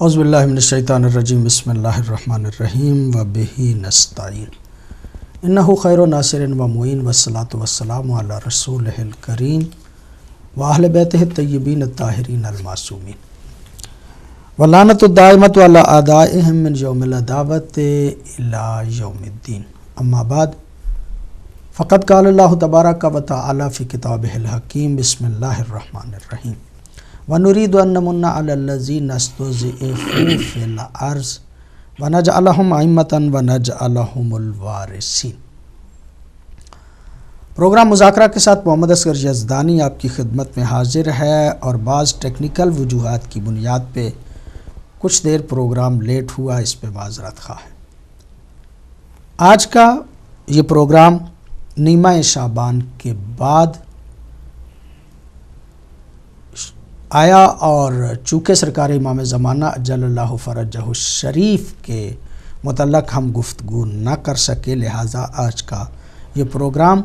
اعوذ باللہ من الشیطان الرجیم بسم اللہ الرحمن الرحیم وبہ نستعین انہ خیر ناصر و معین والصلاۃ والسلام علی رسولہ الکریم واہل بیتہ الطیبین الطاہرین المعصومین واللعنۃ الدائمۃ علی اعدائہم من یوم العداوۃ الی یوم الدین اما بعد فقد قال اللہ تبارک و تعالی فی کتابہ الحکیم بسم اللہ الرحمن الرحیم وَنُرِيدُ أَن نَّمُنَّ عَلَى الَّذِينَ اسْتُضْعِفُوا فِي الْأَرْضِ وَنَجْعَلَهُمْ أَئِمَّةً وَنَجْعَلَهُمُ الْوَارِثِينَ۔ پروگرام مذاکرہ کے ساتھ محمد اصغر یزدانی آپ کی خدمت میں حاضر ہے اور بعض ٹیکنیکل وجوہات کی بنیاد پہ کچھ دیر پروگرام لیٹ ہوا، اس پہ معذرت خواہ ہے۔ آج کا یہ پروگرام نیمہ شعبان کے بعد آیا اور چونکہ سرکار امام زمانہ اجل اللہ فرجہ الشریف کے متعلق ہم گفتگو نہ کر سکے، لہٰذا آج کا یہ پروگرام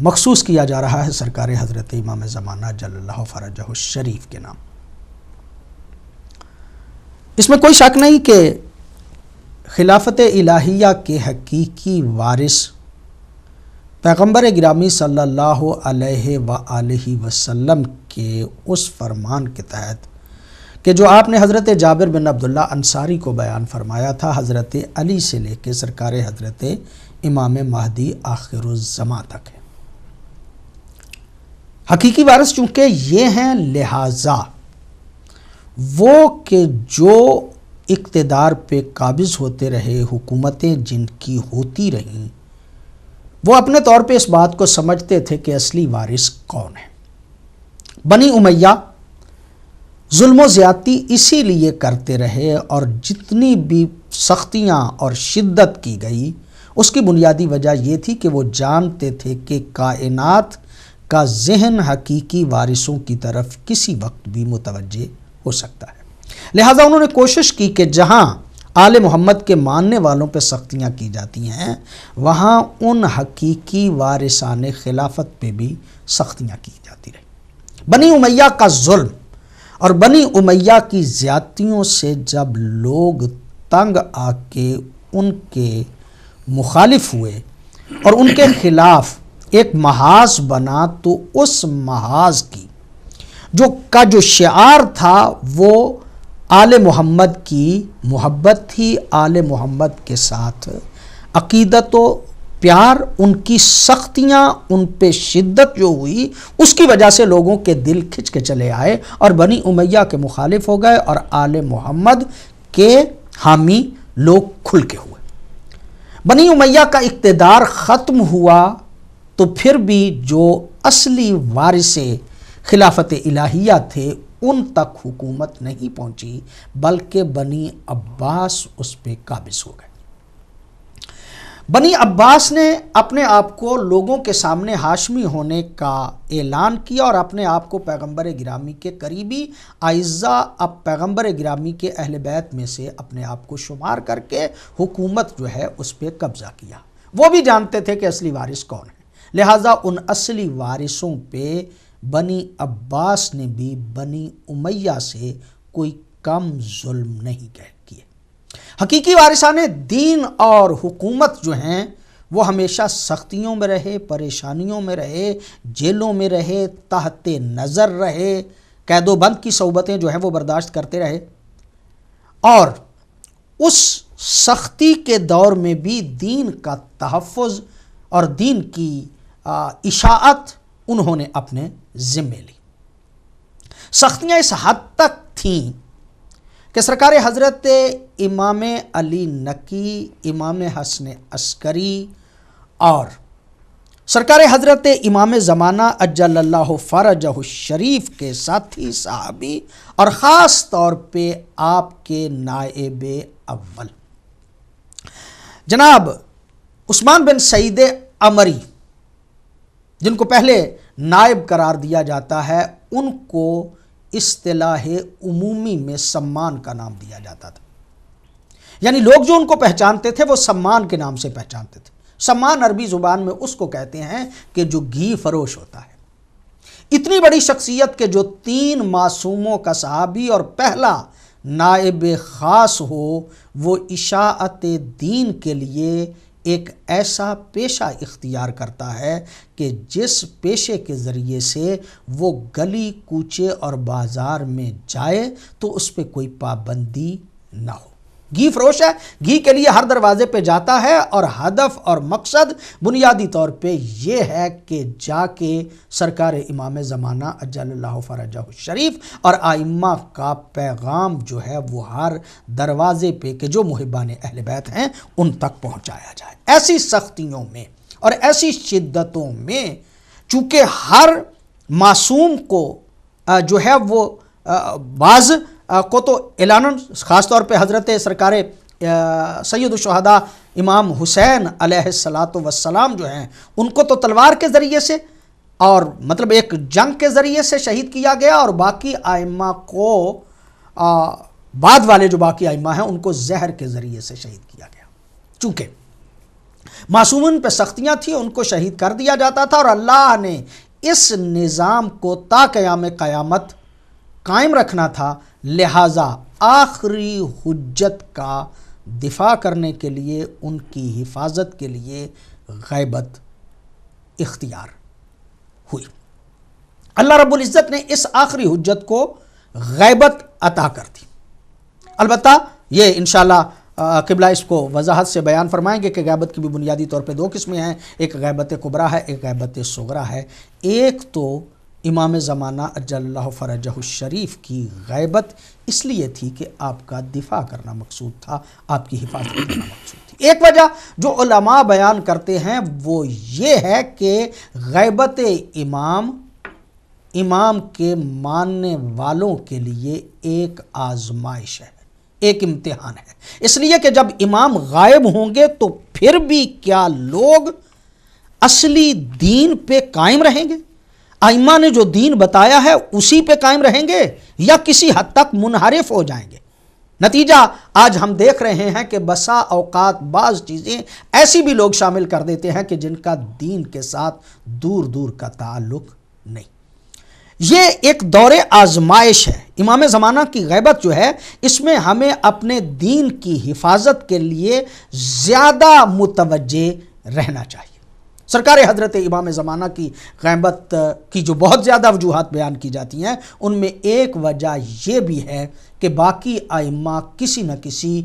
مخصوص کیا جا رہا ہے سرکار حضرت امام زمانہ اجل اللہ فرجہ الشریف کے نام۔ اس میں کوئی شک نہیں کہ خلافت الہیہ کے حقیقی وارث پیغمبر گرامی صلی اللہ علیہ وآلہ وسلم کے اس فرمان کے تحت کہ جو آپ نے حضرت جابر بن عبداللہ انصاری کو بیان فرمایا تھا، حضرت علی سے لے کے سرکار حضرت امام مہدی آخر الزماں تک ہے۔ حقیقی وارث چونکہ یہ ہیں، لہٰذا وہ کہ جو اقتدار پہ قابض ہوتے رہے، حکومتیں جن کی ہوتی رہیں، وہ اپنے طور پہ اس بات کو سمجھتے تھے کہ اصلی وارث کون ہے۔ بنی امیہ ظلم و زیادتی اسی لیے کرتے رہے اور جتنی بھی سختیاں اور شدت کی گئی اس کی بنیادی وجہ یہ تھی کہ وہ جانتے تھے کہ کائنات کا ذہن حقیقی وارثوں کی طرف کسی وقت بھی متوجہ ہو سکتا ہے۔ لہٰذا انہوں نے کوشش کی کہ جہاں آل محمد کے ماننے والوں پہ سختیاں کی جاتی ہیں، وہاں ان حقیقی وارثان خلافت پہ بھی سختیاں کی جاتی رہی۔ بنی امیہ کا ظلم اور بنی امیہ کی زیادتیوں سے جب لوگ تنگ آ کے ان کے مخالف ہوئے اور ان کے خلاف ایک محاذ بنا، تو اس محاذ کی جو شعار تھا وہ آل محمد کی محبت تھی، آل محمد کے ساتھ عقیدت و پیار، ان کی سختیاں، ان پہ شدت جو ہوئی اس کی وجہ سے لوگوں کے دل کھچ کے چلے آئے اور بنی امیہ کے مخالف ہو گئے اور آل محمد کے حامی لوگ کھل کے ہوئے۔ بنی امیہ کا اقتدار ختم ہوا تو پھر بھی جو اصلی وارث خلافت الہیہ تھے ان تک حکومت نہیں پہنچی، بلکہ بنی عباس اس پہ قابض ہو گئے۔ بنی عباس نے اپنے آپ کو لوگوں کے سامنے ہاشمی ہونے کا اعلان کیا اور اپنے آپ کو پیغمبر گرامی کے قریبی اعزاء، اب پیغمبر گرامی کے اہل بیت میں سے اپنے آپ کو شمار کر کے حکومت جو ہے اس پہ قبضہ کیا۔ وہ بھی جانتے تھے کہ اصلی وارث کون ہے، لہٰذا ان اصلی وارثوں پہ بنی عباس نے بھی بنی امیہ سے کوئی کم ظلم نہیں کیے۔ حقیقی وارثان دین اور حکومت جو ہیں وہ ہمیشہ سختیوں میں رہے، پریشانیوں میں رہے، جیلوں میں رہے، تحت نظر رہے، قید و بند کی صحبتیں جو ہیں وہ برداشت کرتے رہے، اور اس سختی کے دور میں بھی دین کا تحفظ اور دین کی اشاعت انہوں نے اپنے ذمے لی۔ سختیاں اس حد تک تھیں کہ سرکار حضرت امام علی نقی، امام حسن عسکری اور سرکار حضرت امام زمانہ اجل اللہ فرجہ الشریف کے ساتھی صحابی اور خاص طور پہ آپ کے نائب اول جناب عثمان بن سعید عمری، جن کو پہلے نائب قرار دیا جاتا ہے، ان کو اصطلاح عمومی میں سمان کا نام دیا جاتا تھا، یعنی لوگ جو ان کو پہچانتے تھے وہ سمان کے نام سے پہچانتے تھے۔ سمان عربی زبان میں اس کو کہتے ہیں کہ جو گھی فروش ہوتا ہے۔ اتنی بڑی شخصیت کے جو 3 معصوموں کا صحابی اور پہلا نائب خاص ہو، وہ اشاعت دین کے لیے ایک ایسا پیشہ اختیار کرتا ہے کہ جس پیشے کے ذریعے سے وہ گلی کوچے اور بازار میں جائے تو اس پہ کوئی پابندی نہ ہو۔ گھی فروش ہے، گھی کے لیے ہر دروازے پہ جاتا ہے اور ہدف اور مقصد بنیادی طور پہ یہ ہے کہ جا کے سرکار امام زمانہ اجل اللہ فرجہ الشریف اور ائمہ کا پیغام جو ہے وہ ہر دروازے پہ کہ جو محبان اہل بیت ہیں ان تک پہنچایا جائے۔ ایسی سختیوں میں اور ایسی شدتوں میں چونکہ ہر معصوم کو جو ہے وہ بعض کو تو اعلاناً خاص طور پہ حضرت سرکار سید الشہداء امام حسین علیہ السلام جو ہیں ان کو تو تلوار کے ذریعے سے اور مطلب ایک جنگ کے ذریعے سے شہید کیا گیا، اور باقی ائمہ کو بعد والے جو باقی ائمہ ہیں ان کو زہر کے ذریعے سے شہید کیا گیا۔ چونکہ معصومین پہ سختیاں تھیں ان کو شہید کر دیا جاتا تھا، اور اللہ نے اس نظام کو تا قیام قیامت قائم رکھنا تھا، لہٰذا آخری حجت کا دفاع کرنے کے لیے ان کی حفاظت کے لیے غیبت اختیار ہوئی۔ اللہ رب العزت نے اس آخری حجت کو غیبت عطا کر دی۔ البتہ یہ انشاءاللہ قبلہ اس کو وضاحت سے بیان فرمائیں گے کہ غیبت کی بھی بنیادی طور پہ دو قسمیں ہیں، ایک غیبت کبریٰ ہے، ایک غیبت صغریٰ ہے۔ ایک تو امام زمانہ اجل اللہ فرجہ الشریف کی غیبت اس لیے تھی کہ آپ کا دفاع کرنا مقصود تھا، آپ کی حفاظت کرنا مقصود تھی۔ ایک وجہ جو علماء بیان کرتے ہیں وہ یہ ہے کہ غیبت امام کے ماننے والوں کے لیے ایک آزمائش ہے، ایک امتحان ہے، اس لیے کہ جب امام غائب ہوں گے تو پھر بھی کیا لوگ اصلی دین پہ قائم رہیں گے؟ ائمہ نے جو دین بتایا ہے اسی پہ قائم رہیں گے یا کسی حد تک منحرف ہو جائیں گے؟ نتیجہ آج ہم دیکھ رہے ہیں کہ بسا اوقات بعض چیزیں ایسی بھی لوگ شامل کر دیتے ہیں کہ جن کا دین کے ساتھ دور دور کا تعلق نہیں۔ یہ ایک دور آزمائش ہے۔ امام زمانہ کی غیبت جو ہے اس میں ہمیں اپنے دین کی حفاظت کے لیے زیادہ متوجہ رہنا چاہیے۔ سرکار حضرت امام زمانہ کی غیبت کی جو بہت زیادہ وجوہات بیان کی جاتی ہیں ان میں ایک وجہ یہ بھی ہے کہ باقی ائمہ کسی نہ کسی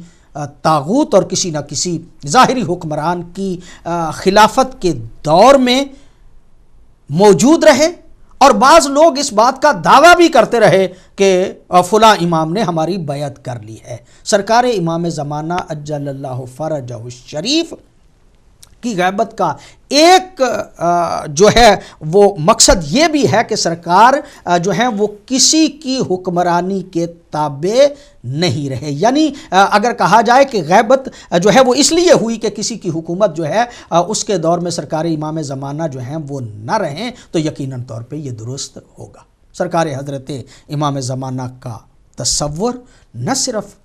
طاغوت اور کسی نہ کسی ظاہری حکمران کی خلافت کے دور میں موجود رہے، اور بعض لوگ اس بات کا دعویٰ بھی کرتے رہے کہ فلاں امام نے ہماری بیعت کر لی ہے۔ سرکار امام زمانہ اجل اللہ فرجہ الشریف کی غیبت کا ایک جو ہے وہ مقصد یہ بھی ہے کہ سرکار جو ہیں وہ کسی کی حکمرانی کے تابع نہیں رہے، یعنی اگر کہا جائے کہ غیبت جو ہے وہ اس لیے ہوئی کہ کسی کی حکومت جو ہے اس کے دور میں سرکار امام زمانہ جو ہیں وہ نہ رہیں تو یقیناً طور پہ یہ درست ہوگا۔ سرکار حضرت امام زمانہ کا تصور نہ صرف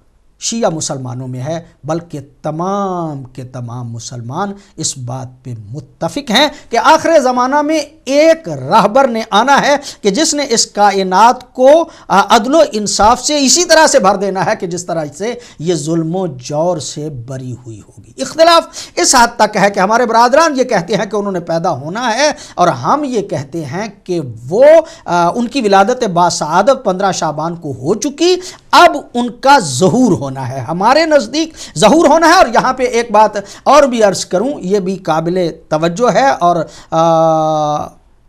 شیعہ مسلمانوں میں ہے بلکہ تمام کے تمام مسلمان اس بات پہ متفق ہیں کہ آخر زمانہ میں ایک راہبر نے آنا ہے کہ جس نے اس کائنات کو عدل و انصاف سے اسی طرح سے بھر دینا ہے کہ جس طرح سے یہ ظلم و جور سے بری ہوئی ہوگی۔ اختلاف اس حد تک ہے کہ ہمارے برادران یہ کہتے ہیں کہ انہوں نے پیدا ہونا ہے، اور ہم یہ کہتے ہیں کہ وہ ان کی ولادت باسعادت 15 شعبان کو ہو چکی، اب ان کا ظہور ہونا ہے۔ ہمارے نزدیک ظہور ہونا ہے، اور یہاں پہ ایک بات اور بھی عرض کروں، یہ بھی قابل توجہ ہے، اور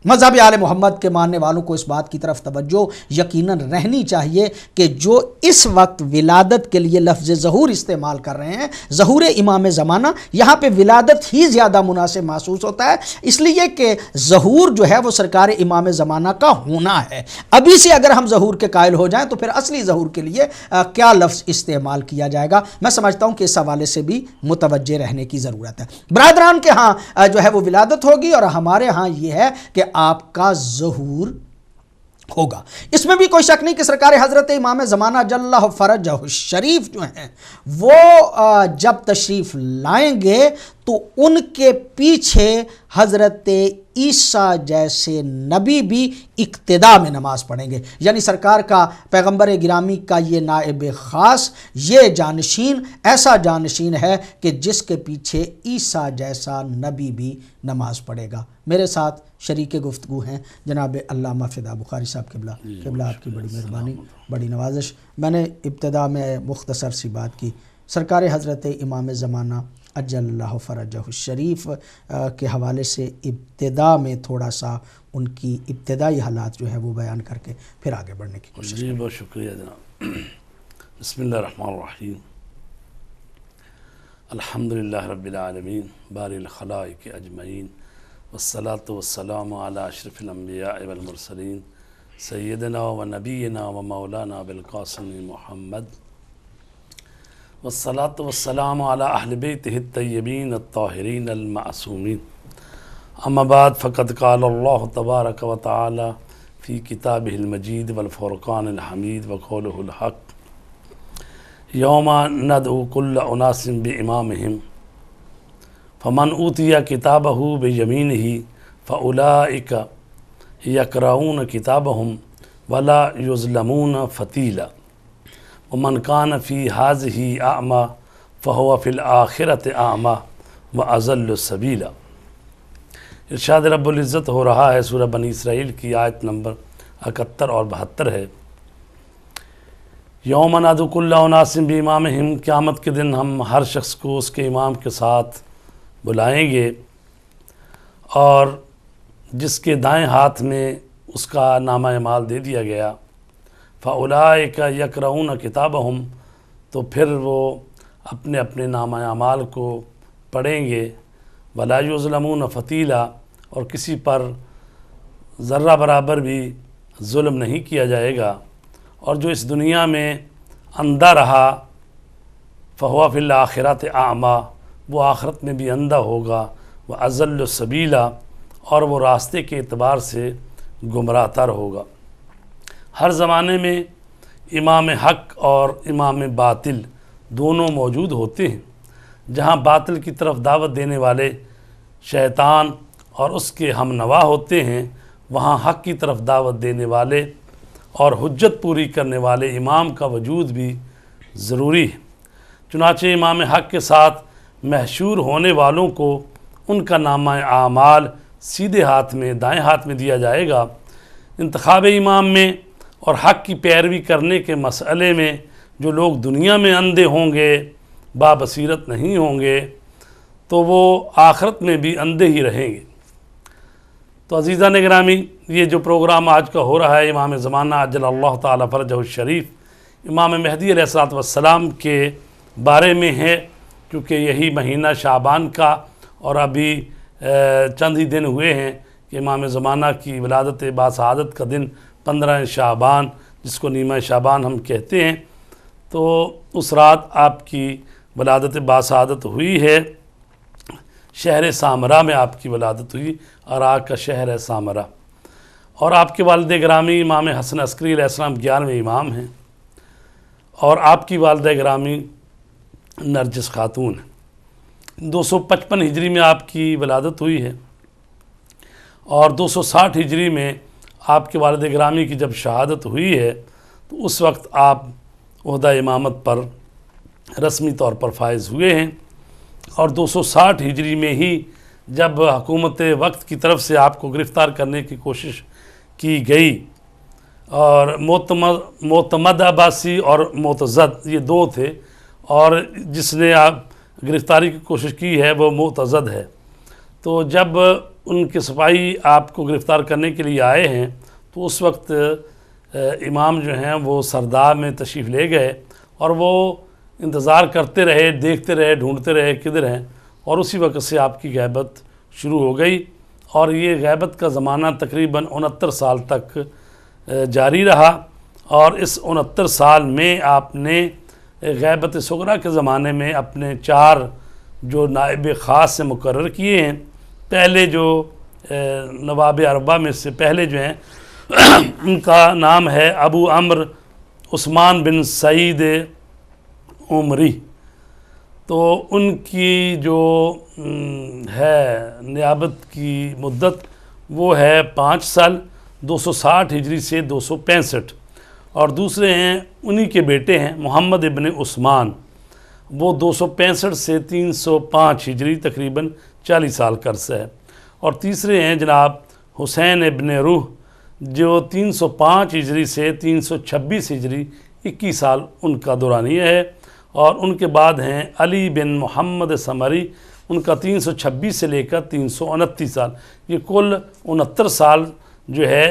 مذہب آل محمد کے ماننے والوں کو اس بات کی طرف توجہ یقیناً رہنی چاہیے کہ جو اس وقت ولادت کے لیے لفظ ظہور استعمال کر رہے ہیں، ظہور امام زمانہ، یہاں پہ ولادت ہی زیادہ مناسب محسوس ہوتا ہے، اس لیے کہ ظہور جو ہے وہ سرکار امام زمانہ کا ہونا ہے۔ ابھی سے اگر ہم ظہور کے قائل ہو جائیں تو پھر اصلی ظہور کے لیے کیا لفظ استعمال کیا جائے گا؟ میں سمجھتا ہوں کہ اس حوالے سے بھی متوجہ رہنے کی ضرورت ہے۔ برادران کے ہاں جو ہے وہ ولادت ہوگی، اور ہمارے ہاں یہ ہے کہ آپ کا ظہور ہوگا۔ اس میں بھی کوئی شک نہیں کہ سرکار حضرت امام زمانہ جل اللہ فرجہ الشریف جو ہیں وہ جب تشریف لائیں گے تو ان کے پیچھے حضرت عیسیٰ جیسے نبی بھی اقتدا میں نماز پڑھیں گے۔ یعنی سرکار کا، پیغمبر گرامی کا یہ نائب خاص، یہ جانشین ایسا جانشین ہے کہ جس کے پیچھے عیسیٰ جیسا نبی بھی نماز پڑھے گا۔ میرے ساتھ شریک گفتگو ہیں جناب علامہ فدا بخاری صاحب۔ قبلہ آپ کی بڑی مہربانی، بڑی نوازش۔ میں نے ابتدا میں مختصر سی بات کی، سرکار حضرت امام زمانہ اجل اللہ فرجہ الشریف کے حوالے سے ابتدا میں تھوڑا سا ان کی ابتدائی حالات جو ہے وہ بیان کر کے پھر آگے بڑھنے کی کوشش جی بہت شکریہ جناب۔ بسم اللہ الرحمن الرحیم، الحمدللہ رب العالمین باری الخلائق اجمعین، والصلاة والسلام علی اشرف الانبیاء والمرسلین سیدنا و نبینا و مولانا بالقاسم محمد، والصلاة والسلام علی اہل بیتہ الطیبین الطاہرین المعصومین۔ اما بعد، فقد قال اللہ تبارک و تعالی فی کتابہ المجید والفرقان الحمید وقولہ الحق، یوم ندعو کل اناس بامامہم فمن اوتی کتابہ بیمینہ فاولئک یقرؤون کتابہم ولا یظلمون فتیلا ومن کان فی ہذہ اعمی فہو فی الآخرۃ اعمی واضل سبیلا۔ ارشاد رب العزت ہو رہا ہے، سورہ بنی اسرائیل کی آیت نمبر 71 اور 72 ہے، یوم ندعو کل اناس بامامہم، قیامت کے دن ہم ہر شخص کو اس کے امام کے ساتھ بلائیں گے، اور جس کے دائیں ہاتھ میں اس کا نامہ اعمال دے دیا گیا، فاولئک یقرؤون کتابہم، تو پھر وہ اپنے اپنے نامہ اعمال کو پڑھیں گے، ولا یظلمون فتیلا، اور کسی پر ذرہ برابر بھی ظلم نہیں کیا جائے گا، اور جو اس دنیا میں اندھا رہا فہو فی الآخرۃ اعمی، وہ آخرت میں بھی اندھا ہوگا، واضل سبیلا، اور وہ راستے کے اعتبار سے گمراہ تر ہوگا۔ ہر زمانے میں امام حق اور امام باطل دونوں موجود ہوتے ہیں۔ جہاں باطل کی طرف دعوت دینے والے شیطان اور اس کے ہم نوا ہوتے ہیں، وہاں حق کی طرف دعوت دینے والے اور حجت پوری کرنے والے امام کا وجود بھی ضروری ہے۔ چنانچہ امام حق کے ساتھ محشور ہونے والوں کو ان کا نامہ اعمال سیدھے ہاتھ میں، دائیں ہاتھ میں دیا جائے گا۔ انتخاب امام میں اور حق کی پیروی کرنے کے مسئلے میں جو لوگ دنیا میں اندھے ہوں گے، بابصیرت نہیں ہوں گے، تو وہ آخرت میں بھی اندھے ہی رہیں گے۔ تو عزیزان گرامی، یہ جو پروگرام آج کا ہو رہا ہے امام زمانہ عجل اللہ تعالی فرجہ الشریف امام مہدی علیہ السلام کے بارے میں ہے، کیونکہ یہی مہینہ شعبان کا، اور ابھی چند ہی دن ہوئے ہیں کہ امام زمانہ کی ولادت باسعادت کا دن 15 شعبان، جس کو نیمہ شعبان ہم کہتے ہیں، تو اس رات آپ کی ولادت باسعادت ہوئی ہے۔ شہر سامرا میں آپ کی ولادت ہوئی، عراق کا شہر ہے سامرا، اور آپ کے والد گرامی امام حسن عسکری علیہ السلام 11ویں امام ہیں، اور آپ کی والدہ گرامی نرجس خاتون ہیں۔ 255 ہجری میں آپ کی ولادت ہوئی ہے، اور 260 ہجری میں آپ کے والد گرامی کی جب شہادت ہوئی ہے تو اس وقت آپ عہدہ امامت پر رسمی طور پر فائز ہوئے ہیں، اور 260 ہجری میں ہی جب حکومت وقت کی طرف سے آپ کو گرفتار کرنے کی کوشش کی گئی، اور معتمد عباسی اور معتزد یہ دو تھے، اور جس نے آپ گرفتاری کی کوشش کی ہے وہ معتزد ہے، تو جب ان کے سپاہی آپ کو گرفتار کرنے کے لیے آئے ہیں تو اس وقت امام جو ہیں وہ سرداب میں تشریف لے گئے، اور وہ انتظار کرتے رہے، دیکھتے رہے، ڈھونڈتے رہے کدھر ہیں، اور اسی وقت سے آپ کی غیبت شروع ہو گئی، اور یہ غیبت کا زمانہ تقریباً 69 سال تک جاری رہا، اور اس 69 سال میں آپ نے غیبت صغریٰ کے زمانے میں اپنے 4 جو نائب خاص سے مقرر کیے ہیں۔ پہلے جو نواب اربعہ میں سے پہلے جو ہیں ان کا نام ہے ابو عمرو عثمان بن سعید عمری، تو ان کی جو ہے نیابت کی مدت وہ ہے 5 سال 260 ہجری سے 265، اور دوسرے ہیں انہی کے بیٹے ہیں محمد ابن عثمان، وہ 265 سے 305 ہجری تقریباً 40 سال کا عرصہ ہے، اور تیسرے ہیں جناب حسین ابن روح جو 305 ہجری سے 326 ہجری 21 سال ان کا دورانیہ ہے، اور ان کے بعد ہیں علی بن محمد ثمری، ان کا 326 سے لے کر 329 سال، یہ کل 69 سال جو ہے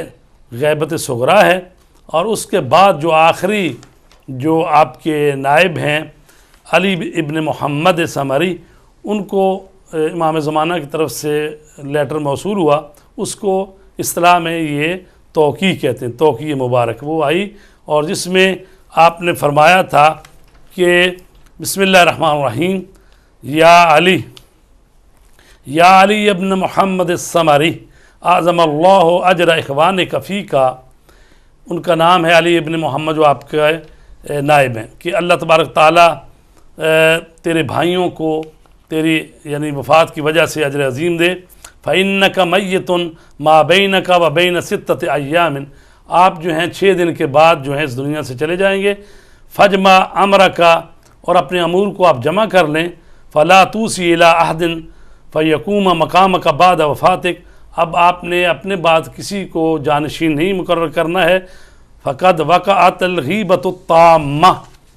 غیبت صغریٰ ہے۔ اور اس کے بعد جو آخری جو آپ کے نائب ہیں علی ابن محمد ثمری، ان کو امام زمانہ کی طرف سے لیٹر موصول ہوا، اس کو اصطلاح میں یہ توقیع کہتے ہیں، توقیع مبارک وہ آئی، اور جس میں آپ نے فرمایا تھا کہ بسم اللہ الرحمن الرحیم، یا علی ابن محمد الثمری اعظم اللہ اجر اخوانک فیکا، ان کا نام ہے علی ابن محمد جو آپ کے نائب ہیں، کہ اللہ تبارک تعالیٰ تیرے بھائیوں کو تیری یعنی وفات کی وجہ سے اجر عظیم دے۔ فَإِنَّكَ مَيِّتٌ مَا بَيْنَكَ وَبَيْنَ 6 أَيَّامٍ، آپ جو ہیں 6 دن کے بعد جو ہیں اس دنیا سے چلے جائیں گے۔ فَجْمَعْ أَمْرَكَ، اور اپنے امور کو آپ جمع کر لیں۔ فَلَا تُوصِي إِلَىٰ أَحَدٍ فَيَقُومَ مَقَامَكَ بَعْدَ وَفَاتِكَ، اب آپ نے اپنے بعد کسی کو جانشین نہیں مقرر کرنا ہے۔ فَقَدْ وَقَعَتِ الْغِيبَةُ التَّامَّةُ،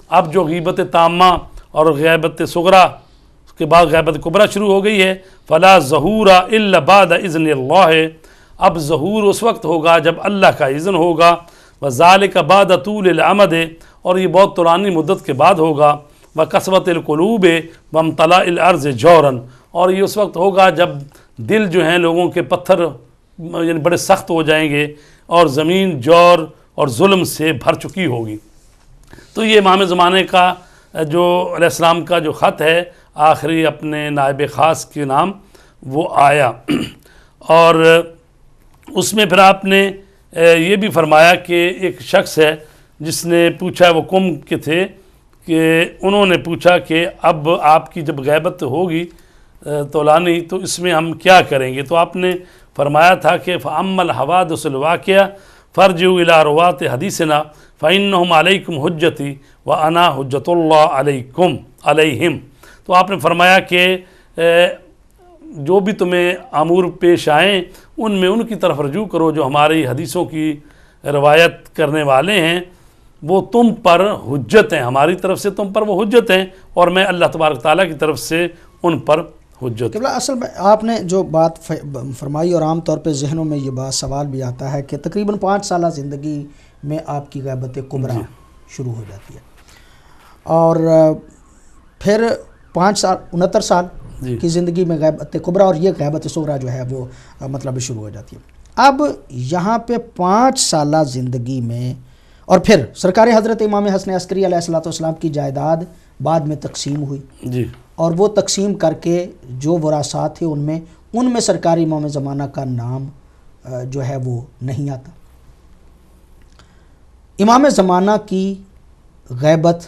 اب جو غیبت تامہ اور غیبت صغریٰ اس کے بعد غیبت کبریٰ شروع ہو گئی ہے۔ فَلَا ظُہُورَ إِلَّا بَعْدَ إِذْنِ اللَّهِ، اب ظہور اس وقت ہوگا جب اللہ کا اذن ہوگا۔ وَذَلِكَ بَعْدَ طُولِ الْأَمَدِ، اور یہ بہت طولانی مدت کے بعد ہوگا۔ وَقَسْوَةِ الْقُلُوبِ وَامْتَلَاءِ الْأَرْضِ جَوْرًا، اور یہ اس وقت ہوگا جب دل جو ہیں لوگوں کے پتھر یعنی بڑے سخت ہو جائیں گے، اور زمین جور اور ظلم سے بھر چکی ہوگی۔ تو یہ امام زمانے کا جو علیہ السلام کا جو خط ہے آخری اپنے نائب خاص کے نام وہ آیا، اور اس میں پھر آپ نے یہ بھی فرمایا کہ ایک شخص ہے جس نے پوچھا، وہ قم کے تھے، کہ انہوں نے پوچھا کہ اب آپ کی جب غیبت ہوگی طولانی تو اس میں ہم کیا کریں گے؟ تو آپ نے فرمایا تھا کہ فَأَمَّا الْحَوَادِثُ الْوَاقِعَةُ فَارْجِعُوا إِلَىٰ رُوَاةِ حَدِيثِنَا فَإِنَّهُمْ عَلَيْكُمْ حُجَّتِي وَأَنَا حُجَّةُ اللَّهِ عَلَيْهِمْ، تو آپ نے فرمایا کہ جو بھی تمہیں امور پیش آئیں ان میں ان کی طرف رجوع کرو جو ہماری حدیثوں کی روایت کرنے والے ہیں، وہ تم پر حجت ہیں، ہماری طرف سے تم پر وہ حجت ہیں، اور میں اللہ تبارک تعالیٰ کی طرف سے ان پر حجت۔ قبلہ اصل میں آپ نے جو بات فرمائی، اور عام طور پہ ذہنوں میں یہ بات سوال بھی آتا ہے کہ تقریباً 5 سالہ زندگی میں آپ کی غیبت کبریٰ شروع ہو جاتی ہے، اور پھر 69 سال کی زندگی میں غیبت کبریٰ، اور یہ غیبت صغریٰ جو ہے وہ مطلب شروع ہو جاتی ہے۔ اب یہاں پہ 5 سالہ زندگی میں، اور پھر سرکار حضرت امام حسن عسکری علیہ السلام کی جائیداد بعد میں تقسیم ہوئی جی، اور وہ تقسیم کر کے جو وراثات تھے ان میں سرکار امام زمانہ کا نام جو ہے وہ نہیں آتا۔ امام زمانہ کی غیبت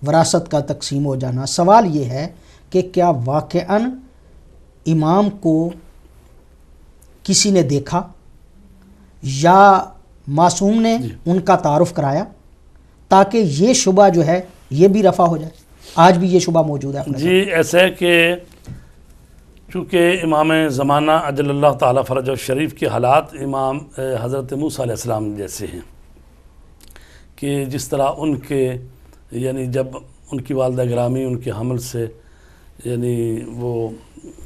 وراثت کا تقسیم ہو جانا، سوال یہ ہے کہ کیا واقعاً امام کو کسی نے دیکھا یا معصوم نے ان کا تعارف کرایا، تاکہ یہ شبہ جو ہے یہ بھی رفع ہو جائے؟ آج بھی یہ شبہ موجود ہے؟ جی، ایسا ہے کہ چونکہ امام زمانہ اجل اللہ تعالیٰ فرج الشریف کے حالات امام حضرت موسیٰ علیہ السلام جیسے ہیں، کہ جس طرح ان کے یعنی جب ان کی والدہ گرامی ان کے حمل سے یعنی وہ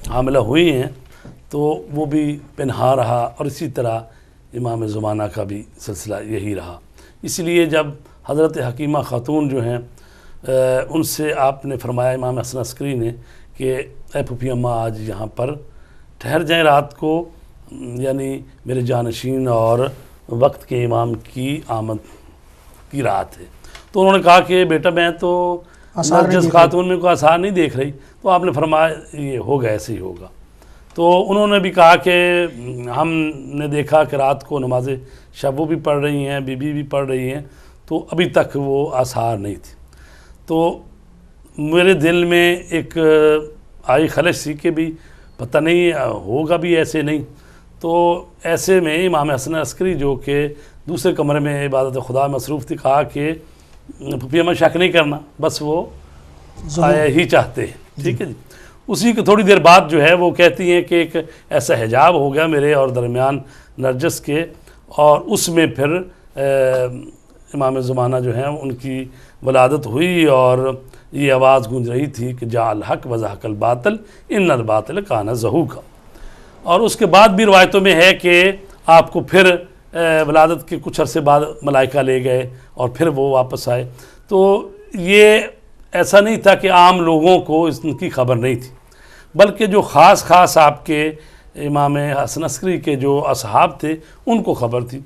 حاملہ ہوئی ہیں تو وہ بھی پنہا رہا، اور اسی طرح امام زمانہ کا بھی سلسلہ یہی رہا۔ اس لیے جب حضرت حکیمہ خاتون جو ہیں ان سے آپ نے فرمایا امام حسن عسکری نے کہ اے پھوپھی اماں آج یہاں پر ٹھہر جائیں رات کو، یعنی میرے جانشین اور وقت کے امام کی آمد کی رات ہے۔ تو انہوں نے کہا کہ بیٹا میں تو نرجس خاتون میں کوئی آثار نہیں دیکھ رہی، تو آپ نے فرمایا یہ ہوگا، ایسے ہی ہوگا۔ تو انہوں نے بھی کہا کہ ہم نے دیکھا کہ رات کو نماز شب وہ بھی پڑھ رہی ہیں، بی بی بھی پڑھ رہی ہیں، تو ابھی تک وہ آثار نہیں تھی۔ تو میرے دل میں ایک آئی خلش سی کہ بھی پتہ نہیں ہوگا بھی ایسے نہیں. تو ایسے میں امام حسن عسکری جو کہ دوسرے کمرے میں عبادت خدا مصروف تھی کہا کہ پھپھی میں شک نہیں کرنا، بس وہ آیا ہی چاہتے ہیں. ٹھیک ہے جی. اسی کے تھوڑی دیر بعد جو ہے وہ کہتی ہیں کہ ایک ایسا حجاب ہو گیا میرے اور درمیان نرجس کے، اور اس میں پھر امام زمانہ جو ہیں ان کی ولادت ہوئی اور یہ آواز گونج رہی تھی کہ جاء الحق وزہق الباطل ان الباطل کان زہوقا. اور اس کے بعد بھی روایتوں میں ہے کہ آپ کو پھر ولادت کے کچھ عرصے بعد ملائکہ لے گئے اور پھر وہ واپس آئے. تو یہ ایسا نہیں تھا کہ عام لوگوں کو اس کی خبر نہیں تھی، بلکہ جو خاص آپ کے امام حسن عسکری کے جو اصحاب تھے ان کو خبر تھی.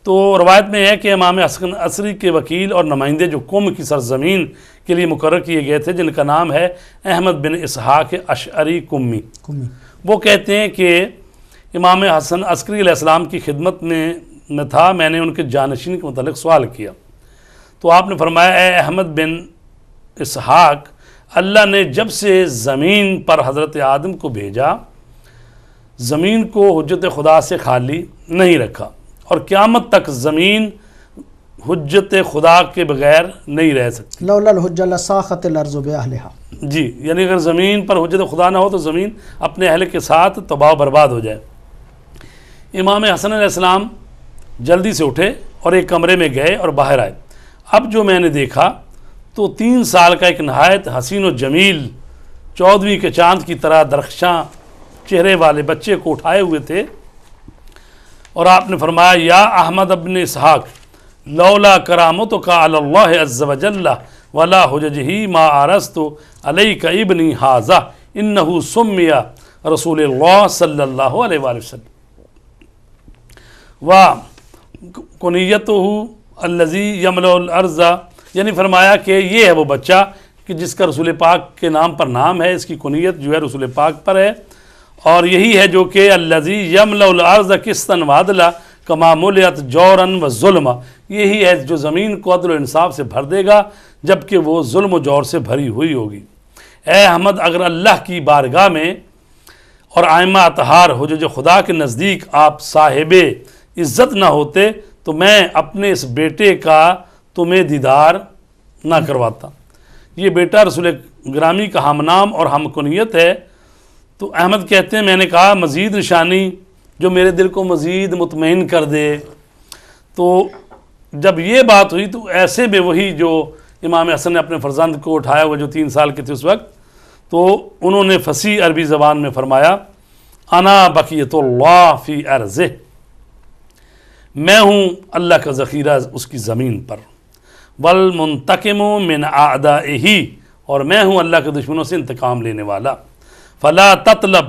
تو روایت میں ہے کہ امام حسن عسکری کے وکیل اور نمائندے جو قوم کی سرزمین کے لیے مقرر کیے گئے تھے، جن کا نام ہے احمد بن اسحاق اشعری قمی، وہ کہتے ہیں کہ امام حسن عسکری علیہ السلام کی خدمت میں تھا. میں نے ان کے جانشین کے متعلق سوال کیا تو آپ نے فرمایا اے احمد بن اسحاق، اللہ نے جب سے زمین پر حضرت آدم کو بھیجا زمین کو حجت خدا سے خالی نہیں رکھا، اور قیامت تک زمین حجت خدا کے بغیر نہیں رہ سکتی. لولا الحجہ لساخت الارض باہلہا. جی، یعنی اگر زمین پر حجت خدا نہ ہو تو زمین اپنے اہل کے ساتھ تباہ و برباد ہو جائے. امام حسن علیہ السلام جلدی سے اٹھے اور ایک کمرے میں گئے اور باہر آئے. اب جو میں نے دیکھا تو 3 سال کا ایک نہایت حسین و جمیل 14ویں کے چاند کی طرح درخشاں چہرے والے بچے کو اٹھائے ہوئے تھے، اور آپ نے فرمایا یا احمد ابن اسحاق لولا کرامتک علی اللہ عز وجل ولا حججہ ما عرضت علیک ابنی ھذا انہ سمی رسول اللہ صلی اللہ علیہ وآلہ وسلم و کنیتہ الذی یملأ الارض. یعنی فرمایا کہ یہ ہے وہ بچہ کہ جس کا رسول پاک کے نام پر نام ہے، اس کی کنیت جو ہے رسول پاک پر ہے، اور یہی ہے جو کہ الذی یملأ الارض قسطا وعدلا کما ملئت جورا وظلما. یہی ہے جو زمین کو عدل و انصاف سے بھر دے گا جبکہ وہ ظلم و جور سے بھری ہوئی ہوگی. اے احمد، اگر اللہ کی بارگاہ میں اور ائمہ اطہار حجج خدا کے نزدیک آپ صاحب عزت نہ ہوتے تو میں اپنے اس بیٹے کا تمہیں دیدار نہ کرواتا. یہ بیٹا رسول گرامی کا ہم نام اور ہم کنیت ہے. تو احمد کہتے ہیں میں نے کہا مزید نشانی جو میرے دل کو مزید مطمئن کر دے. تو جب یہ بات ہوئی تو ایسے میں وہی جو امام حسن نے اپنے فرزند کو اٹھایا ہوا جو 3 سال کے تھے اس وقت، تو انہوں نے فصیح عربی زبان میں فرمایا انا بقیت اللہ فی ارضہ، میں ہوں اللہ کا ذخیرہ اس کی زمین پر، والمنتقم من اعدائہ، اور میں ہوں اللہ کے دشمنوں سے انتقام لینے والا. فلا تطلب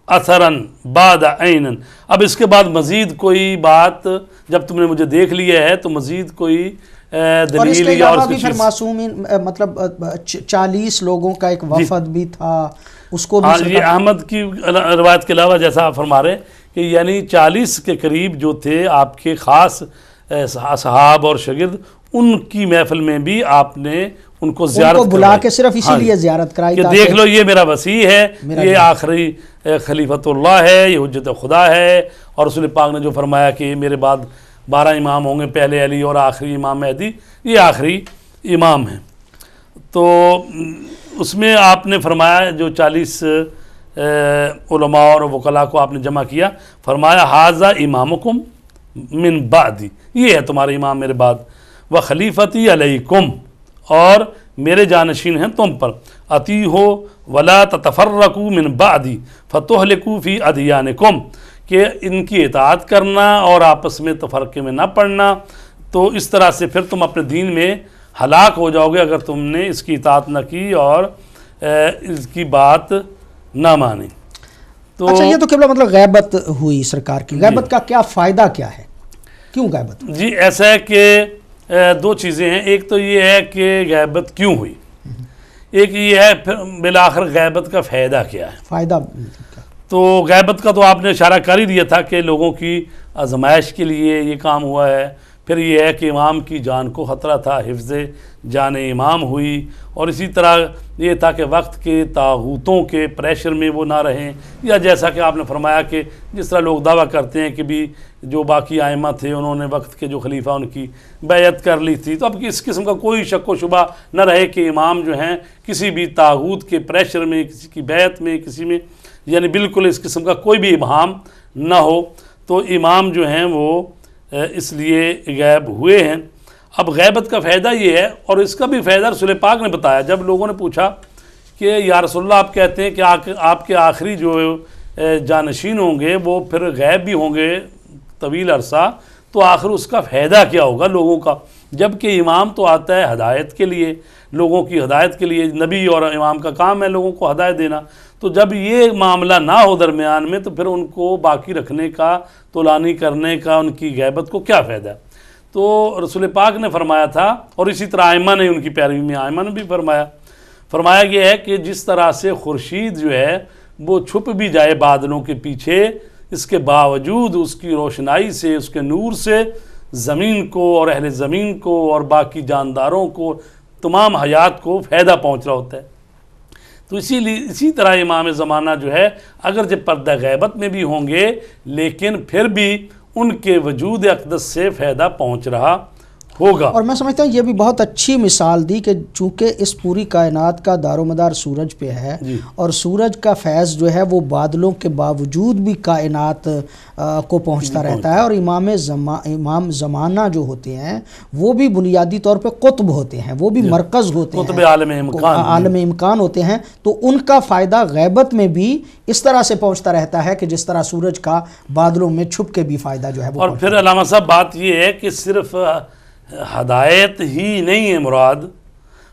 اثرا بعد عین. اب اس کے بعد مزید کوئی بات جب تم نے مجھے دیکھ لیا ہے تو مزید کوئی دلیل اور اس کے یا علاوہ بھی پھر معصومین مطلب 40 لوگوں کا ایک وفد بھی تھا، اس کو بھی یہ احمد کی روایت کے علاوہ جیسا آپ فرما رہے کہ یعنی 40 کے قریب جو تھے آپ کے خاص اصحاب اور شاگرد، ان کی محفل میں بھی آپ نے ان کو زیارت بلا کے صرف اسی لیے زیارت کرائی کہ دیکھ لو یہ میرا وسیع ہے، یہ آخری خلیفۃ اللہ ہے، یہ حجت خدا ہے. اور رسول پاک نے جو فرمایا کہ میرے بعد 12 امام ہوں گے، پہلے علی اور آخری امام مہدی، یہ آخری امام ہیں. تو اس میں آپ نے فرمایا جو 40 علماء اور وکلاء کو آپ نے جمع کیا، فرمایا ھذا امامکم من بعدی، یہ ہے تمہارے امام میرے بعد، وخلیفتی علیکم، اور میرے جانشین ہیں تم پر، اطیعوا ولا تتفرقوا من بعدی فتہلکوا فی ادیانکم، کہ ان کی اطاعت کرنا اور آپس میں تفرقے میں نہ پڑنا، تو اس طرح سے پھر تم اپنے دین میں ہلاک ہو جاؤ گے اگر تم نے اس کی اطاعت نہ کی اور اس کی بات نہ مانی. تو اچھا یہ تو قبلہ مطلب غیبت ہوئی سرکار کی، غیبت کا کیا فائدہ کیا ہے، کیوں غیبت؟ جی ایسا ہے کہ 2 چیزیں ہیں. ایک تو یہ ہے کہ غیبت کیوں ہوئی، ایک یہ ہے پھر بالآخر غیبت کا فائدہ کیا ہے. فائدہ تو غیبت کا تو آپ نے اشارہ کر ہی دیا تھا کہ لوگوں کی آزمائش کے لیے یہ کام ہوا ہے، پھر یہ ہے کہ امام کی جان کو خطرہ تھا، حفظ جان امام ہوئی، اور اسی طرح یہ تھا کہ وقت کے طاغوتوں کے پریشر میں وہ نہ رہیں، یا جیسا کہ آپ نے فرمایا کہ جس طرح لوگ دعویٰ کرتے ہیں کہ بھی جو باقی ائمہ تھے انہوں نے وقت کے جو خلیفہ ان کی بیعت کر لی تھی، تو اب اس قسم کا کوئی شک و شبہ نہ رہے کہ امام جو ہیں کسی بھی طاغوت کے پریشر میں، کسی کی بیعت میں، کسی میں، یعنی بالکل اس قسم کا کوئی بھی ابہام نہ ہو۔ تو امام جو ہیں وہ اس لیے غائب ہوئے ہیں۔ اب غیبت کا فائدہ یہ ہے، اور اس کا بھی فائدہ رسول پاک نے بتایا۔ جب لوگوں نے پوچھا کہ یا رسول اللہ آپ کہتے ہیں کہ آپ کے آخری جو جانشین ہوں گے وہ پھر غائب بھی ہوں گے طویل عرصہ، تو آخر اس کا فائدہ کیا ہوگا لوگوں کا؟ جبکہ امام تو آتا ہے ہدایت کے لیے، لوگوں کی ہدایت کے لیے، نبی اور امام کا کام ہے لوگوں کو ہدایت دینا۔ تو جب یہ معاملہ نہ ہو درمیان میں، تو پھر ان کو باقی رکھنے کا، طولانی کرنے کا، ان کی غیبت کو کیا فائدہ ہے؟ تو رسول پاک نے فرمایا تھا، اور اسی طرح ائمہ نے ان کی پیروی میں ائمہ نے بھی فرمایا یہ ہے کہ جس طرح سے خورشید جو ہے وہ چھپ بھی جائے بادلوں کے پیچھے، اس کے باوجود اس کی روشنائی سے، اس کے نور سے زمین کو اور اہل زمین کو اور باقی جانداروں کو، تمام حیات کو فائدہ پہنچ رہا ہوتا ہے۔ تو اسی طرح امام زمانہ جو ہے اگرچہ پردہ غیبت میں بھی ہوں گے، لیکن پھر بھی ان کے وجود اقدس سے فائدہ پہنچ رہا ہوگا۔ اور میں سمجھتا ہوں یہ بھی بہت اچھی مثال دی کہ چونکہ اس پوری کائنات کا دار و مدار سورج پہ ہے، اور سورج کا فیض جو ہے وہ بادلوں کے باوجود بھی کائنات کو پہنچتا رہتا ہے، اور امام زمانہ جو ہوتے ہیں وہ بھی بنیادی طور پہ قطب ہوتے ہیں، وہ بھی مرکز ہوتے ہیں، قطب عالم امکان ہوتے ہیں، تو ان کا فائدہ غیبت میں بھی اس طرح سے پہنچتا رہتا ہے کہ جس طرح سورج کا بادلوں میں چھپ کے بھی فائدہ جو ہے وہ اور پھر علامہ صاحب بات یہ ہے کہ صرف ہدایت ہی نہیں ہے مراد،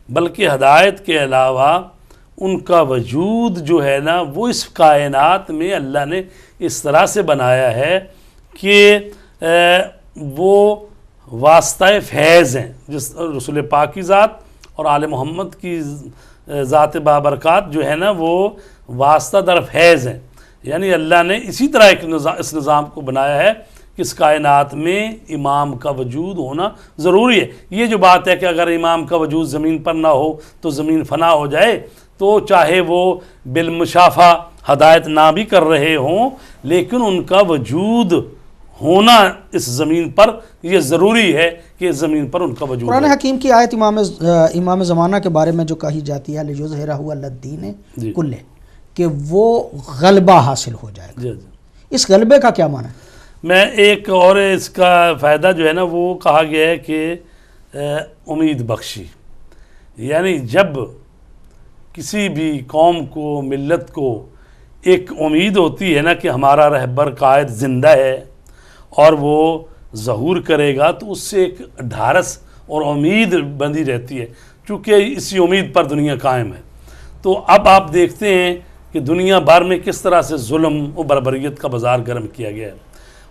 بلکہ ہدایت کے علاوہ ان کا وجود جو ہے نا وہ اس کائنات میں اللہ نے اس طرح سے بنایا ہے کہ وہ واسطہ فیض ہیں، جس رسول پاک کی ذات اور آل محمد کی ذات بابرکات جو ہے نا وہ واسطہ در فیض ہیں، یعنی اللہ نے اسی طرح اس نظام کو بنایا ہے کہ اس کائنات میں امام کا وجود ہونا ضروری ہے۔ یہ جو بات ہے کہ اگر امام کا وجود زمین پر نہ ہو تو زمین فنا ہو جائے، تو چاہے وہ بالمشافہ ہدایت نہ بھی کر رہے ہوں، لیکن ان کا وجود ہونا اس زمین پر یہ ضروری ہے کہ اس زمین پر ان کا وجود قرآن حکیم کی آیت امام زمانہ کے بارے میں جو کہی جاتی ہے لِیُظْہِرَہُ عَلَى الدِّینِ کُلِّہ، کہ وہ غلبہ حاصل ہو جائے گا۔ اس غلبے کا کیا معنی ہے؟ میں ایک اور اس کا فائدہ جو ہے نا وہ کہا گیا ہے کہ امید بخشی، یعنی جب کسی بھی قوم کو، ملت کو ایک امید ہوتی ہے نا کہ ہمارا رہبر قائد زندہ ہے اور وہ ظہور کرے گا، تو اس سے ایک ڈھارس اور امید بندی رہتی ہے، چونکہ اسی امید پر دنیا قائم ہے۔ تو اب آپ دیکھتے ہیں کہ دنیا بھر میں کس طرح سے ظلم و بربریت کا بازار گرم کیا گیا ہے،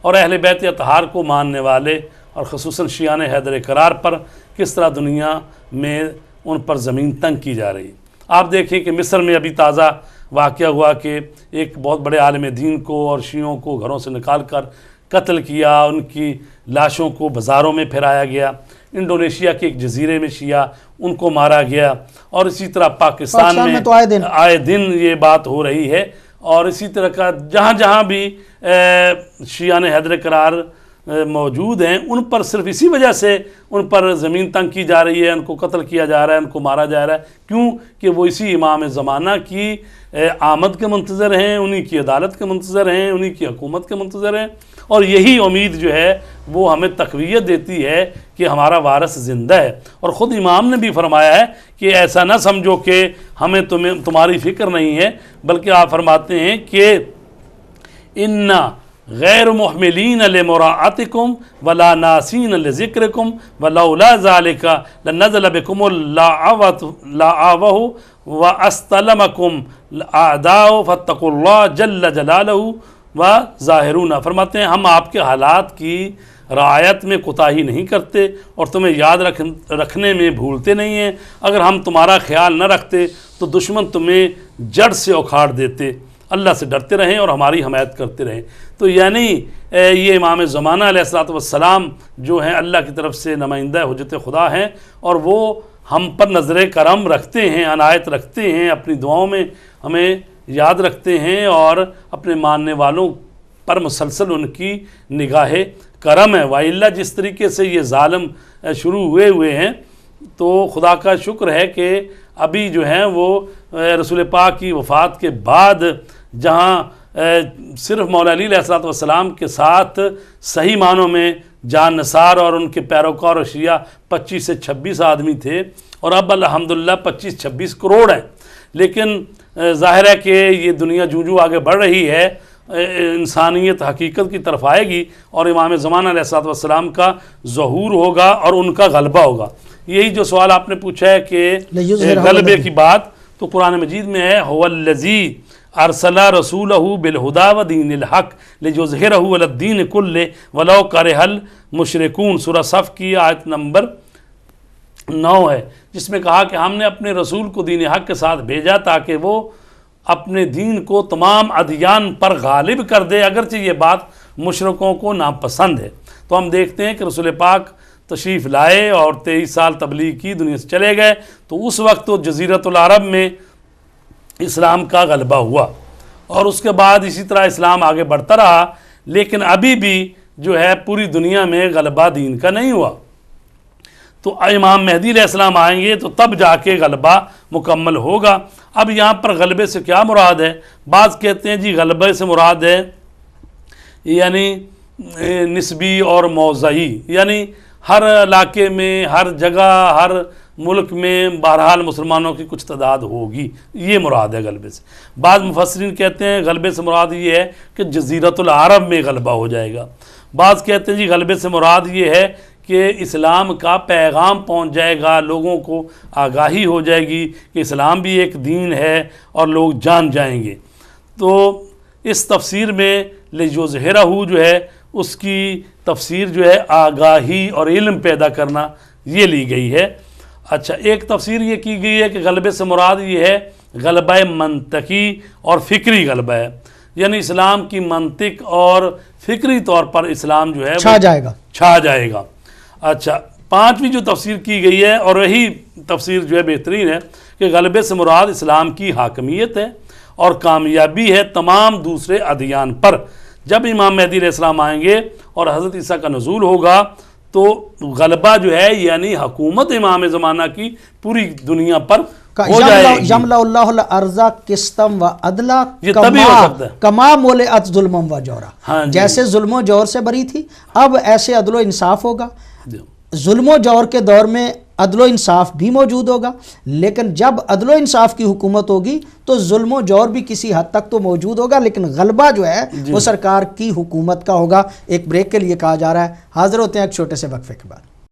اور اہل بیت اطہار کو ماننے والے اور خصوصاً شیعان حیدر کرار پر کس طرح دنیا میں ان پر زمین تنگ کی جا رہی ہے۔ آپ دیکھیں کہ مصر میں ابھی تازہ واقعہ ہوا کہ ایک بہت بڑے عالم دین کو اور شیعوں کو گھروں سے نکال کر قتل کیا، ان کی لاشوں کو بازاروں میں پھیرایا گیا۔ انڈونیشیا کے ایک جزیرے میں شیعہ ان کو مارا گیا، اور اسی طرح پاکستان میں تو آئے دن یہ بات ہو رہی ہے، اور اسی طرح کا جہاں جہاں بھی شیعان حیدر قرار موجود ہیں ان پر صرف اسی وجہ سے ان پر زمین تنگ کی جا رہی ہے، ان کو قتل کیا جا رہا ہے، ان کو مارا جا رہا ہے، کیوں کہ وہ اسی امام زمانہ کی آمد کے منتظر ہیں، انہی کی عدالت کے منتظر ہیں، انہی کی حکومت کے منتظر ہیں، اور یہی امید جو ہے وہ ہمیں تقویت دیتی ہے کہ ہمارا وارث زندہ ہے۔ اور خود امام نے بھی فرمایا ہے کہ ایسا نہ سمجھو کہ ہمیں تمہاری فکر نہیں ہے، بلکہ آپ فرماتے ہیں کہ اِنَّا غیر محملین لمراعتکم ولا ناسین لذکرکم ولولا ذالک لنزل بکم اللاعوہ واستلمکم الاعداء فاتقوا اللہ جل جلالہ وظاہرون۔ فرماتے ہیں ہم آپ کے حالات کی رعایت میں کوتاہی نہیں کرتے اور تمہیں یاد رکھنے میں بھولتے نہیں ہیں۔ اگر ہم تمہارا خیال نہ رکھتے تو دشمن تمہیں جڑ سے اکھاڑ دیتے۔ اللہ سے ڈرتے رہیں اور ہماری حمایت کرتے رہیں۔ تو یعنی یہ امام زمانہ علیہ الصلوۃ والسلام جو ہیں اللہ کی طرف سے نمائندہ حجت خدا ہیں، اور وہ ہم پر نظر کرم رکھتے ہیں، عنایت رکھتے ہیں، اپنی دعاؤں میں ہمیں یاد رکھتے ہیں، اور اپنے ماننے والوں پر مسلسل ان کی نگاہ کرم ہے۔ وَإِلَّا جس طریقے سے یہ ظالم شروع ہوئے ہیں، تو خدا کا شکر ہے کہ ابھی جو ہیں وہ رسول پاک کی وفات کے بعد جہاں صرف مولا علی علیہ الصلوۃ والسلام کے ساتھ صحیح معنوں میں جان نثار اور ان کے پیروکار اور شیعہ 25 سے 26 آدمی تھے، اور اب الحمدللہ 25-26 کروڑ ہیں۔ لیکن ظاہر ہے کہ یہ دنیا جو آگے بڑھ رہی ہے، انسانیت حقیقت کی طرف آئے گی، اور امام زمانہ علیہ الصلوۃ والسلام کا ظہور ہوگا اور ان کا غلبہ ہوگا۔ یہی جو سوال آپ نے پوچھا ہے کہ غلبے کی بات، تو قرآن مجید میں ہے هو الذی ارسل رسولہ بالہدی ودین الحق لیظہرہ علی الدین کلہ ولو کرہ المشرکون، سورہ صف کی آیت نمبر 9 ہے، جس میں کہا کہ ہم نے اپنے رسول کو دین حق کے ساتھ بھیجا تاکہ وہ اپنے دین کو تمام ادیان پر غالب کر دے، اگرچہ یہ بات مشرکوں کو ناپسند ہے۔ تو ہم دیکھتے ہیں کہ رسول پاک تشریف لائے اور 23 سال تبلیغ کی، دنیا سے چلے گئے، تو اس وقت تو جزیرۃ العرب میں اسلام کا غلبہ ہوا، اور اس کے بعد اسی طرح اسلام آگے بڑھتا رہا، لیکن ابھی بھی جو ہے پوری دنیا میں غلبہ دین کا نہیں ہوا۔ تو امام مہدی علیہ السلام آئیں گے تو تب جا کے غلبہ مکمل ہوگا۔ اب یہاں پر غلبے سے کیا مراد ہے؟ بعض کہتے ہیں جی غلبے سے مراد ہے یعنی نسبی اور موضعی، یعنی ہر علاقے میں، ہر جگہ، ہر ملک میں بہرحال مسلمانوں کی کچھ تعداد ہوگی، یہ مراد ہے غلبے سے۔ بعض مفسرین کہتے ہیں غلبے سے مراد یہ ہے کہ جزیرۃ العرب میں غلبہ ہو جائے گا۔ بعض کہتے ہیں جی غلبے سے مراد یہ ہے کہ اسلام کا پیغام پہنچ جائے گا، لوگوں کو آگاہی ہو جائے گی کہ اسلام بھی ایک دین ہے اور لوگ جان جائیں گے۔ تو اس تفسیر میں لیظہرہ جو ہے اس کی تفسیر جو ہے آگاہی اور علم پیدا کرنا یہ لی گئی ہے۔ اچھا، ایک تفسیر یہ کی گئی ہے کہ غلبے سے مراد یہ ہے غلبہ منطقی اور فکری غلبہ ہے، یعنی اسلام کی منطق اور فکری طور پر اسلام جو ہے چھا جائے گا۔ اچھا، پانچویں جو تفسیر کی گئی ہے، اور وہی تفسیر جو ہے بہترین ہے، کہ غلبے سے مراد اسلام کی حاکمیت ہے اور کامیابی ہے تمام دوسرے ادیان پر۔ جب امام مہدی علیہ السلام آئیں گے اور حضرت عیسیٰ کا نزول ہوگا تو غلبہ جو ہے یعنی حکومت امام زمانہ کی پوری دنیا پر ہو جائے گی۔ یملا اللہ الارض قسطم و عدلا یہ تبھی ہو سکتا ہے کما مولئت ظلم و جورا، جیسے ظلم و جور سے بری تھی اب ایسے عدل و انصاف ہوگا۔ ظلم و جور کے دور میں عدل و انصاف بھی موجود ہوگا، لیکن جب عدل و انصاف کی حکومت ہوگی تو ظلم و جور بھی کسی حد تک تو موجود ہوگا، لیکن غلبہ جو ہے وہ سرکار کی حکومت کا ہوگا۔ ایک بریک کے لیے کہا جا رہا ہے، حاضر ہوتے ہیں ایک چھوٹے سے وقفے کے بعد۔